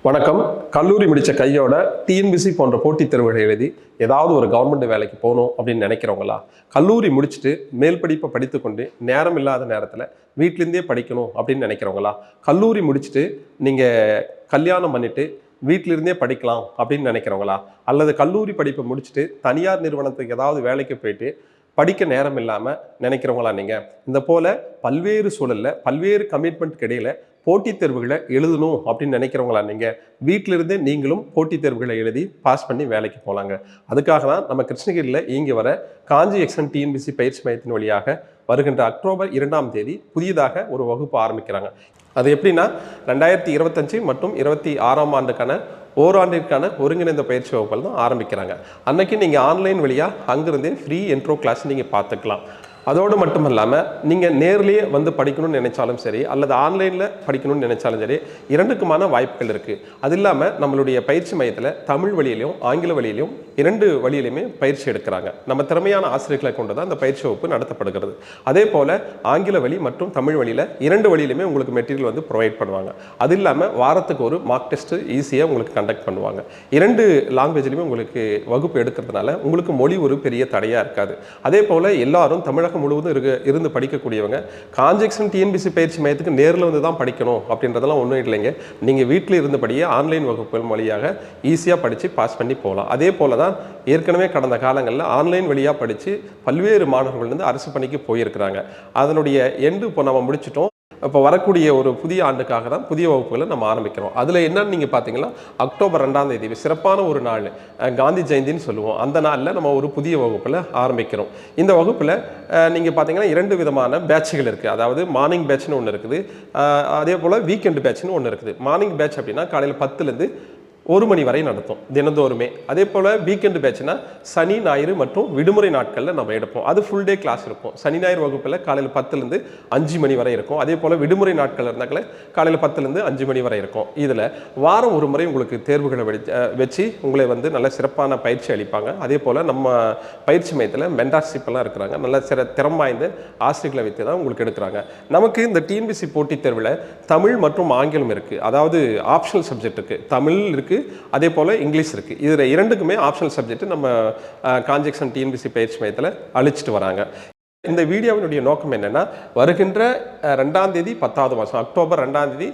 வணக்கம். கல்லூரி முடித்த கையோட டிஎன்பிசி போன்ற போட்டித் தேர்வுகளை எழுதி ஏதாவது ஒரு கவர்மெண்ட் வேலைக்கு போகணும் அப்படின்னு நினைக்கிறவங்களா, கல்லூரி முடிச்சுட்டு மேல் படிப்பை படித்துக்கொண்டு நேரம் இல்லாத நேரத்தில் வீட்டிலேருந்தே படிக்கணும் அப்படின்னு நினைக்கிறவங்களா, கல்லூரி முடிச்சுட்டு நீங்கள் கல்யாணம் பண்ணிட்டு வீட்டிலிருந்தே படிக்கலாம் அப்படின்னு நினைக்கிறவங்களா, அல்லது கல்லூரி படிப்பை முடிச்சுட்டு தனியார் நிறுவனத்துக்கு ஏதாவது வேலைக்கு போயிட்டு படிக்க நேரம் இல்லாமல் நினைக்கிறவங்களா நீங்கள்? இந்த போல் பல்வேறு சூழலில் பல்வேறு கமிட்மெண்ட்க்கு இடையில் போட்டித் தேர்வுகளை எழுதணும் அப்படின்னு நினைக்கிறவங்களா நீங்கள்? வீட்டிலிருந்தே நீங்களும் போட்டித் தேர்வுகளை எழுதி பாஸ் பண்ணி வேலைக்கு போகலாங்க. அதுக்காக தான் நம்ம கிருஷ்ணகிரியில் இயங்கி வர காஞ்சி எக்ஸன் டிஎன்பிசி பயிற்சி மையத்தின் வழியாக வருகின்ற அக்டோபர் 2ஆம் தேதி புதியதாக ஒரு வகுப்பு ஆரம்பிக்கிறாங்க. அது எப்படின்னா 2025 மற்றும் 26ஆம் ஆண்டுக்கான ஓராண்டிற்கான ஒருங்கிணைந்த பயிற்சி வகுப்புகள் தான் ஆரம்பிக்கிறாங்க. அன்னைக்கு நீங்கள் ஆன்லைன் வழியாக அங்கிருந்தே ஃப்ரீ இன்ட்ரோ கிளாஸ் நீங்கள் பார்த்துக்கலாம். அதோடு மட்டும் இல்லாமல் நீங்கள் நேர்லேயே வந்து படிக்கணும்னு நினைச்சாலும் சரி, அல்லது ஆன்லைனில் படிக்கணும்னு நினைச்சாலும் சரி, இரண்டுக்குமான வாய்ப்புகள் இருக்குது. அது இல்லாமல் நம்மளுடைய பயிற்சி மையத்தில் தமிழ் வழியிலையும் ஆங்கில வழியிலையும் 2 வழியிலையுமே பயிற்சி எடுக்கிறாங்க. நம்ம திறமையான ஆசிரியர்களை கொண்டு தான் அந்த பயிற்சி வகுப்பு நடத்தப்படுகிறது. அதே போல் ஆங்கில வழி மற்றும் தமிழ் வழியில் 2 வழியிலுமே உங்களுக்கு மெட்டீரியல் வந்து ப்ரொவைட் பண்ணுவாங்க. அது இல்லாமல் வாரத்துக்கு ஒரு மார்க் டெஸ்ட்டு ஈஸியாக உங்களுக்கு கண்டக்ட் பண்ணுவாங்க. 2 லாங்குவேஜ்லையுமே உங்களுக்கு வகுப்பு எடுக்கிறதுனால உங்களுக்கு மொழி ஒரு பெரிய தடையாக இருக்காது. அதே போல் எல்லாரும் தமிழக முழுவதும் இருந்து படிக்கக்கூடியவங்க காஞ்சி எக்ஸன் டிஎன்பிசி பயிற்சி மையத்துக்கு நேரில் வந்து தான் படிக்கணும் அப்படின்றதெல்லாம் ஒன்றும் இல்லைங்க. நீங்கள் வீட்டில் இருந்தபடியே ஆன்லைன் வகுப்புகள் வழியாக ஈஸியாக படித்து பாஸ் பண்ணி போகலாம். அதே போல் தான் ஏற்கனவே கடந்த காலங்களில் ஆன்லைன் வழியாக படித்து பல்வேறு மாணவர்கள் வந்து அரசு பணிக்கு போயிருக்கிறாங்க. அதனுடைய எண்டு இப்போ நம்ம முடிச்சிட்டோம். இப்போ வரக்கூடிய ஒரு புதிய ஆண்டுக்காக தான் புதிய வகுப்புகளை நம்ம ஆரம்பிக்கிறோம். அதில் என்னன்னு நீங்கள் பார்த்தீங்கன்னா அக்டோபர் 2ஆம் தேதி சிறப்பான ஒரு நாள், காந்தி ஜெயந்தின்னு சொல்லுவோம். அந்த நாளில் நம்ம ஒரு புதிய வகுப்பில் ஆரம்பிக்கிறோம். இந்த வகுப்பில் நீங்கள் பார்த்தீங்கன்னா 2 விதமான பேட்சுகள் இருக்குது. அதாவது மார்னிங் பேட்ச்னு ஒன்று இருக்குது, அதே போல் வீக்கெண்டு பேட்ச்னு ஒன்று இருக்குது. மார்னிங் பேட்ச் அப்படின்னா காலையில் 10லேருந்து 1 மணி வரை நடத்தும் தினந்தோறுமே. அதே போல் வீக்கெண்டு பேட்ச்னா சனி ஞாயிறு மற்றும் விடுமுறை நாட்களில் நம்ம எடுப்போம். அது ஃபுல் டே கிளாஸ் இருக்கும். சனி ஞாயிறு வகுப்பில் காலையில் 10லேருந்து 5 மணி வரை இருக்கும். அதே போல் விடுமுறை நாட்கள் இருந்தாக்கல காலையில் 10லேருந்து 5 மணி வரை இருக்கும். இதில் வாரம் ஒரு முறை உங்களுக்கு தேர்வுகளை வச்சு உங்களை வந்து நல்ல சிறப்பான பயிற்சி அளிப்பாங்க. அதே போல் நம்ம பயிற்சி மையத்தில் மென்டார்ஷிப்பெல்லாம் இருக்கிறாங்க. நல்ல திறம் வாய்ந்த ஆசிரியர்களை வைத்து தான் உங்களுக்கு எடுக்கிறாங்க. நமக்கு இந்த டிஎன்பிசி போட்டித் தேர்வில் தமிழ் மற்றும் ஆங்கிலம் இருக்குது. அதாவது ஆப்ஷனல் சப்ஜெக்ட் இருக்குது. தமிழ் இருக்குது, அதே போல் இங்கிலீஷ் இருக்குது. இதில் 2க்குமே ஆப்ஷனல் சப்ஜெக்ட் நம்ம காஞ்சி எக்ஸன் டிஎன்பிசி பயிற்சி மையத்தில் அளிச்சுட்டு வராங்க. இந்த வீடியோவினுடைய நோக்கம் என்னென்னா, வருகின்ற 2ஆம் தேதி 10வது மாதம் அக்டோபர் 2ஆம் தேதி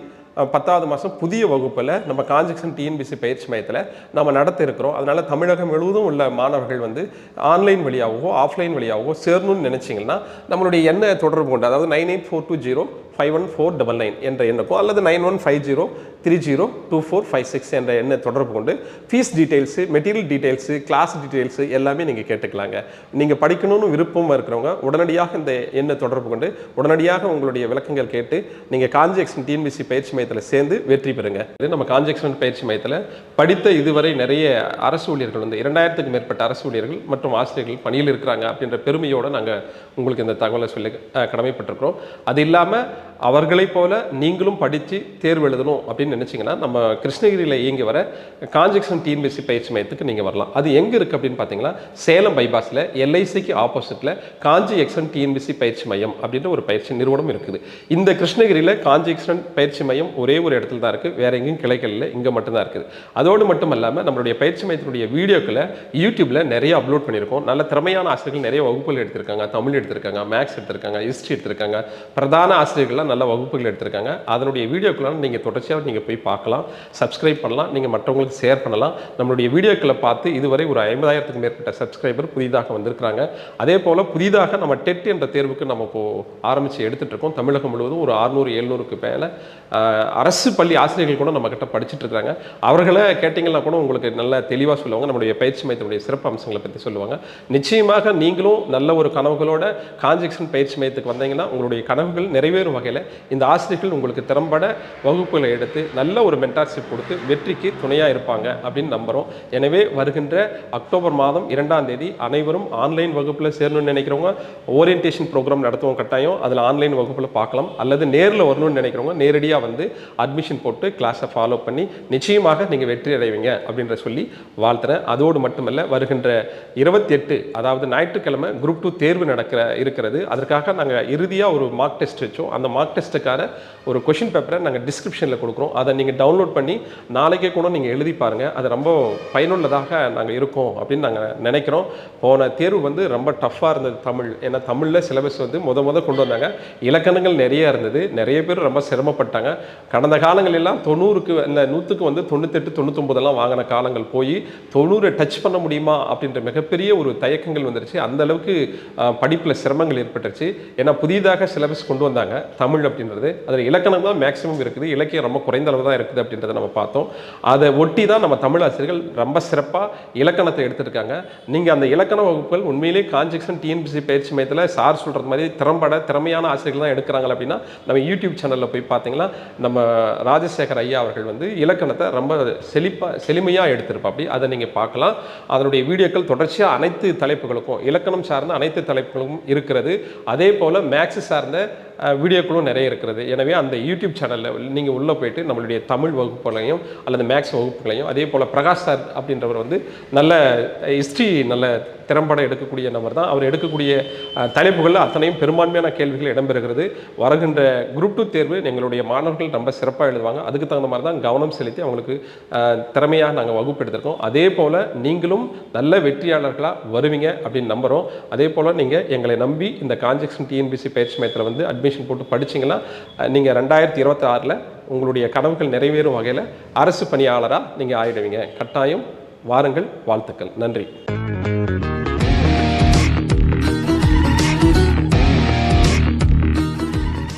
10வது மாதம் புதிய வகுப்பில் நம்ம காஞ்சி எக்ஸன் டிஎன்பிசி பயிற்சி மையத்தில் நம்ம நடத்த இருக்கிறோம். அதனால் தமிழகம் முழுவதும் உள்ள மாணவர்கள் வந்து ஆன்லைன் வழியாகவோ ஆஃப்லைன் வழியாகவோ சேரணும்னு நினச்சிங்கன்னா நம்மளுடைய எண்ணை தொடர்பு கொண்டு, அதாவது 9842051499 என்ற எண்ணுக்கும் அல்லது 9150302456 என்ற எண்ணை தொடர்பு கொண்டு fees details, material details, class details எல்லாமே நீங்கள் கேட்டுக்கலாங்க. நீங்கள் படிக்கணும்னு விருப்பமாக இருக்கிறவங்க உடனடியாக இந்த எண்ணை தொடர்பு கொண்டு உடனடியாக உங்களுடைய விளக்கங்கள் கேட்டு நீங்கள் காஞ்சி எக்ஸன் டிஎன்பிசி பயிற்சி மையத்தில் சேர்ந்து வெற்றி பெறுங்க. நம்ம காஞ்சி எக்ஸன் பயிற்சி மையத்தில் படித்த இதுவரை நிறைய அரசு ஊழியர்கள் வந்து 2000க்கும் மேற்பட்ட அரசு ஊழியர்கள் மற்றும் ஆசிரியர்கள் பணியில் இருக்கிறாங்க அப்படின்ற பெருமையோடு நாங்கள் உங்களுக்கு இந்த தகவலை சொல்லி கடமைப்பட்டிருக்கிறோம். அது இல்லாமல் அவர்களைப் போல நீங்களும் படித்து தேர்வு எழுதணும் அப்படின்னு நினச்சிங்கன்னா நம்ம கிருஷ்ணகிரியில் இயங்கி வர காஞ்சி எக்ஸன் டிஎன்பிசி பயிற்சி மையத்துக்கு நீங்கள் வரலாம். அது எங்கே இருக்குது அப்படின்னு பார்த்தீங்கன்னா சேலம் பைபாஸில் எல்ஐசிக்கு ஆப்போசிட்டில் காஞ்சி எக்ஸன் டிஎன்பிசி பயிற்சி மையம் அப்படின்ற ஒரு பயிற்சி நிறுவனம் இருக்குது. இந்த கிருஷ்ணகிரியில் காஞ்சி எக்ஸன் பயிற்சி மையம் ஒரே ஒரு இடத்துல தான் இருக்குது, வேற எங்கேயும் கிளைகள் இல்லை, இங்கே மட்டும்தான் இருக்குது. அதோடு மட்டும் இல்லாமல் நம்மளுடைய பயிற்சி மையத்தினுடைய வீடியோக்களை யூடியூப்பில் நிறைய அப்லோட் பண்ணியிருக்கோம். நல்ல திறமையான ஆசிரியர்கள் நிறைய வகுப்புகள் எடுத்திருக்காங்க. தமிழ் எடுத்திருக்காங்க, மேக்ஸ் எடுத்திருக்காங்க, ஹிஸ்ட்ரி எடுத்திருக்காங்க, பிரதான ஆசிரியர்கள்லாம் நல்ல வகுப்புகள் எடுத்திருக்காங்க. அதனுடைய வீடியோக்கெல்லாம் நீங்கள் தொடர்ச்சியாக நீங்கள் போய் பார்க்கலாம், சப்ஸ்கிரைப் பண்ணலாம், நீங்கள் மற்றவங்களுக்கு ஷேர் பண்ணலாம். நம்மளுடைய வீடியோக்களை பார்த்து இதுவரை ஒரு 50,000க்கும் மேற்பட்ட சப்ஸ்கிரைபர் புதிதாக வந்திருக்கிறாங்க. அதே போல் புதிதாக நம்ம டெட் என்ற தேர்வுக்கு நம்ம ஆரம்பித்து எடுத்துகிட்டு இருக்கோம். தமிழகம் முழுவதும் ஒரு 600-700க்கு மேலே அரசு பள்ளி ஆசிரியர்கள் கூட நம்மக்கிட்ட படிச்சுட்டு இருக்காங்க. அவர்களை கேட்டிங்கன்னா கூட உங்களுக்கு நல்ல தெளிவாக சொல்லுவாங்க. நம்மளுடைய பயிற்சி மையத்தினுடைய சிறப்பு அம்சங்களை பற்றி சொல்லுவாங்க. நிச்சயமாக நீங்களும் நல்ல ஒரு கனவுகளோட காஞ்சி எக்ஸன் பயிற்சி மையத்துக்கு வந்தீங்கன்னா உங்களுடைய கனவுகள் நிறைவேறும் வகையில் இந்த ஆசிரியர்கள் உங்களுக்கு திறம்பட வகுப்புகளை எடுத்து நல்ல ஒரு மென்டார்ஷிப் கொடுத்து வெற்றிக்கு துணையாக இருப்பாங்க அப்படின்னு நம்புகிறோம். எனவே வருகின்ற அக்டோபர் மாதம் 2ஆம் தேதி அனைவரும் ஆன்லைன் வகுப்பில் சேரணும்னு நினைக்கிறவங்க ஓரியன்டேஷன் ப்ரோக்ராம் நடத்துவோம் கட்டாயம். அதில் ஆன்லைன் வகுப்பில் பார்க்கலாம். அல்லது நேரில் வரணும்னு நினைக்கிறவங்க நேரடியாக வந்து அட்மிஷன் போட்டு கிளாஸை ஃபாலோ பண்ணி நிச்சயமாக நீங்கள் வெற்றி அடைவீங்க அப்படின்ற சொல்லி வாழ்த்துறேன். அதோடு மட்டுமல்ல, வருகின்ற 28 அதாவது ஞாயிற்றுக்கிழமை குரூப் 2 தேர்வு இருக்கிறது. அதற்காக நாங்கள் இறுதியாக ஒரு மார்க் டெஸ்ட் வச்சோம். அந்த மார்க் டெஸ்ட்டுக்கான ஒரு கொஷின் பேப்பரை நாங்கள் டிஸ்கிரிப்ஷனில் கொடுக்குறோம். அதை நீங்கள் டவுன்லோட் பண்ணி நாளைக்கே கூட நீங்கள் எழுதி பாருங்கள். அது ரொம்ப பயனுள்ளதாக நாங்கள் இருக்கோம் அப்படின்னு நாங்கள் நினைக்கிறோம். போன தேர்வு வந்து ரொம்ப டஃப்பாக இருந்தது தமிழ். ஏன்னா தமிழில் சிலபஸ் வந்து முத கொண்டு வந்தாங்க. இலக்கணங்கள் நிறைய இருந்தது. நிறைய பேர் ரொம்ப சிரமப்பட்டாங்க. கடந்த காலங்களெல்லாம் 90க்கு இல்லை 100க்கு வந்து 98 99 வாங்கின காலங்கள் போய் 90 டச் பண்ண முடியுமா அப்படின்ற மிகப்பெரிய ஒரு தயக்கங்கள் வந்துருச்சு. அந்த அளவுக்கு படிப்பில் சிரமங்கள் ஏற்பட்டுருச்சு. ஏன்னா புதிதாக சிலபஸ் கொண்டு வந்தாங்க தமிழ் அப்படின்றது. அதில் இலக்கணம் தான் மேக்ஸிமம் இருக்குது, இலக்கியம் ரொம்ப குறைந்த அளவு தான் இருக்குது அப்படின்றத நம்ம பார்த்தோம். அதை ஒட்டி தான் நம்ம தமிழ் ஆசிரியர்கள் ரொம்ப சிறப்பாக இலக்கணத்தை எடுத்துருக்காங்க. நீங்கள் அந்த இலக்கண வகுப்புகள் உண்மையிலே கான்ஜெக்ஷன் டிஎன்பிசி பயிற்சி மையத்தில் சார் சொல்கிறது மாதிரி திறமையான ஆசிரியர்கள் தான் எடுக்கிறாங்க அப்படின்னா நம்ம யூடியூப் சேனலில் போய் பார்த்தீங்கன்னா நம்ம ராஜசேகர் ஐயா அவர்கள் வந்து இலக்கணத்தை ரொம்ப செழுமையாக எடுத்திருப்பா. அப்படி அதை நீங்கள் பார்க்கலாம். அதனுடைய வீடியோக்கள் தொடர்ச்சியாக அனைத்து தலைப்புகளுக்கும் இலக்கணம் சார்ந்த அனைத்து தலைப்புகளும் இருக்கிறது. அதே போல் மேக்ஸ் சார்ந்த வீடியோக்களும் நிறைய இருக்கிறது. எனவே அந்த யூடியூப் சேனலில் நீங்கள் உள்ளே போயிட்டு நம்மளுடைய தமிழ் வகுப்புகளையும் அல்லது மேக்ஸ் வகுப்புகளையும், அதே போல் பிரகாஷ் சார் அப்படின்றவர் வந்து நல்ல ஹிஸ்ட்ரி நல்ல திறம்பட எடுக்கக்கூடிய நபர் தான். அவர் எடுக்கக்கூடிய தலைப்புகளில் அத்தனையும் பெரும்பான்மையான கேள்விகள் இடம்பெறுகிறது. வருகின்ற குரூப் 2 தேர்வு எங்களுடைய மாணவர்கள் ரொம்ப சிறப்பாக எழுதுவாங்க. அதுக்கு தகுந்த மாதிரி தான் கவனம் செலுத்தி அவங்களுக்கு திறமையாக நாங்கள் வகுப்பு எடுத்திருக்கோம். அதே போல் நீங்களும் நல்ல வெற்றியாளர்களாக வருவீங்க அப்படின்னு நம்புகிறோம். அதே போல் நீங்கள் எங்களை நம்பி இந்த கான்ஜெக்ஷன் டிஎன்பிசி பயிற்சி மையத்தில் வந்து அட்மிஷன் போட்டு படிச்சிங்கன்னா நீங்கள் 2026 உங்களுடைய கனவுகள் நிறைவேறும் வகையில் அரசு பணியாளராக நீங்கள் ஆயிடுவீங்க. கட்டாயம் வாருங்கள். வாழ்த்துக்கள். நன்றி.